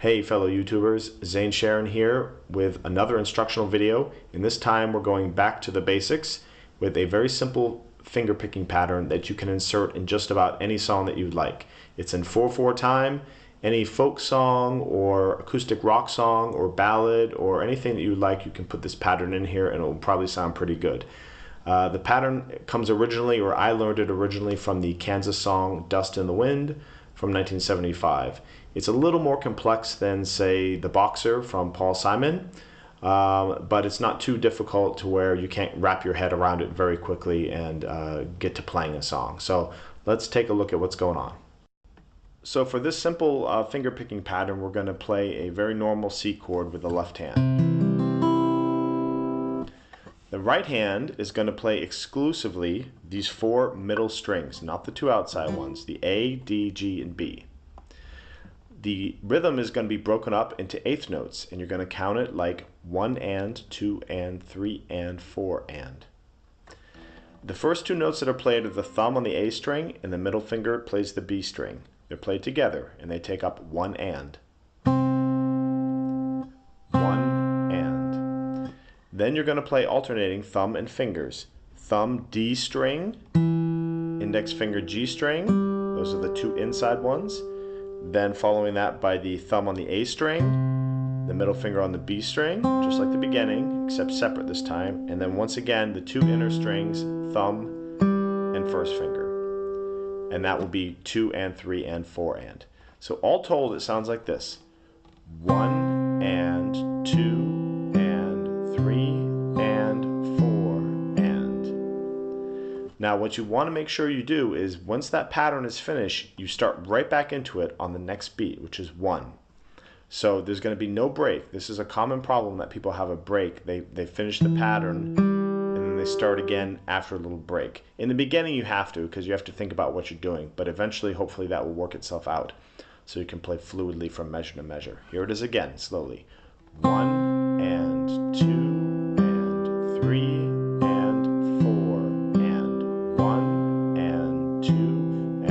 Hey fellow YouTubers, Zane Sharon here with another instructional video, and this time we're going back to the basics with a very simple finger picking pattern that you can insert in just about any song that you'd like. It's in 4/4 time. Any folk song or acoustic rock song or ballad or anything that you like, you can put this pattern in here and it will probably sound pretty good. The pattern comes originally, or I learned it originally, from the Kansas song Dust in the Wind from 1975. It's a little more complex than, say, The Boxer from Paul Simon, but it's not too difficult to where you can't wrap your head around it very quickly and get to playing a song. So let's take a look at what's going on. So for this simple finger picking pattern, we're going to play a very normal C chord with the left hand. The right hand is going to play exclusively these 4 middle strings, not the 2 outside ones, the A, D, G, and B. The rhythm is going to be broken up into eighth notes, and you're going to count it like 1 and, 2 and, 3 and, 4 and. The first 2 notes that are played are the thumb on the A string, and the middle finger plays the B string. They're played together, and they take up 1 and. 1 and. Then you're going to play alternating thumb and fingers. Thumb D string, index finger G string, those are the 2 inside ones. Then following that by the thumb on the A string, the middle finger on the B string, just like the beginning, except separate this time. And then once again, the 2 inner strings, thumb and first finger. And that will be 2 and, 3 and, 4 and. So all told, it sounds like this. 1 and, 2 and, 3 and, 4 and. Now what you want to make sure you do is once that pattern is finished, you start right back into it on the next beat, which is 1. So there's going to be no break. This is a common problem that people have a break. They finish the pattern and then they start again after a little break. In the beginning you have to, because you have to think about what you're doing, but eventually hopefully that will work itself out so you can play fluidly from measure to measure. Here it is again, slowly. 1 and 2 and 3 and 4 and 1 and 2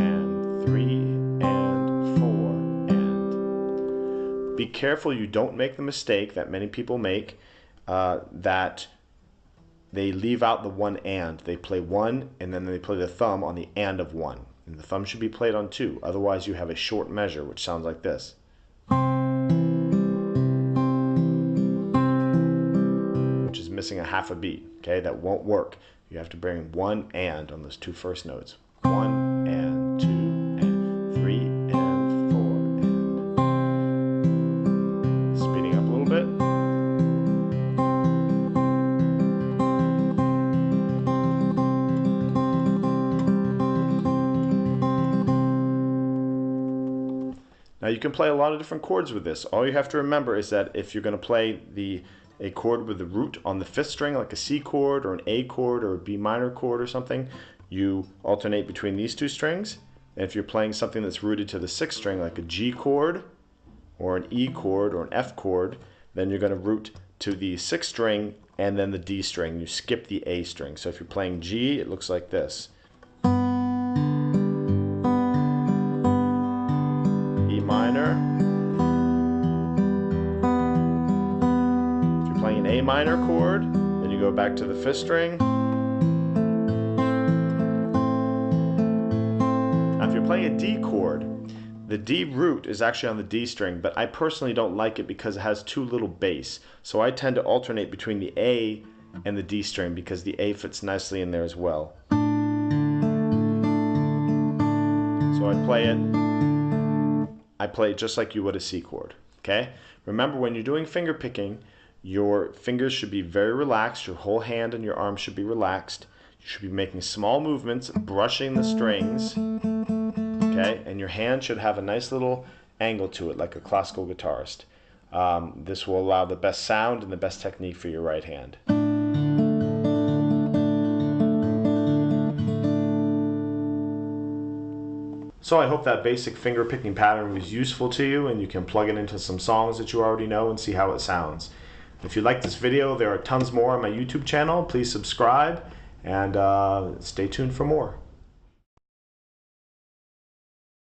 and 3 and 4 and. Be careful you don't make the mistake that many people make, that they leave out the 1 and. They play 1 and then they play the thumb on the and of 1. And the thumb should be played on 2. Otherwise you have a short measure which sounds like this. Which is missing a half a beat. Okay, that won't work. You have to bring 1 and on those 2 first notes. 1 and 2 and 3 and 4 and. Speeding up a little bit. Now you can play a lot of different chords with this. All you have to remember is that if you're going to play a chord with the root on the 5th string, like a C chord or an A chord or a B minor chord or something, you alternate between these 2 strings. And if you're playing something that's rooted to the 6th string, like a G chord or an E chord or an F chord, then you're going to root to the 6th string and then the D string. You skip the A string. So if you're playing G, it looks like this. Minor. If you're playing an A minor chord, then you go back to the 5th string. Now if you're playing a D chord, the D root is actually on the D string, but I personally don't like it because it has too little bass. So I tend to alternate between the A and the D string because the A fits nicely in there as well. So I play it just like you would a C chord. Okay? Remember, when you're doing finger picking, your fingers should be very relaxed. Your whole hand and your arm should be relaxed. You should be making small movements, brushing the strings. Okay? And your hand should have a nice little angle to it, like a classical guitarist. This will allow the best sound and the best technique for your right hand. So I hope that basic finger picking pattern was useful to you and you can plug it into some songs that you already know and see how it sounds. If you like this video, there are tons more on my YouTube channel. Please subscribe and stay tuned for more.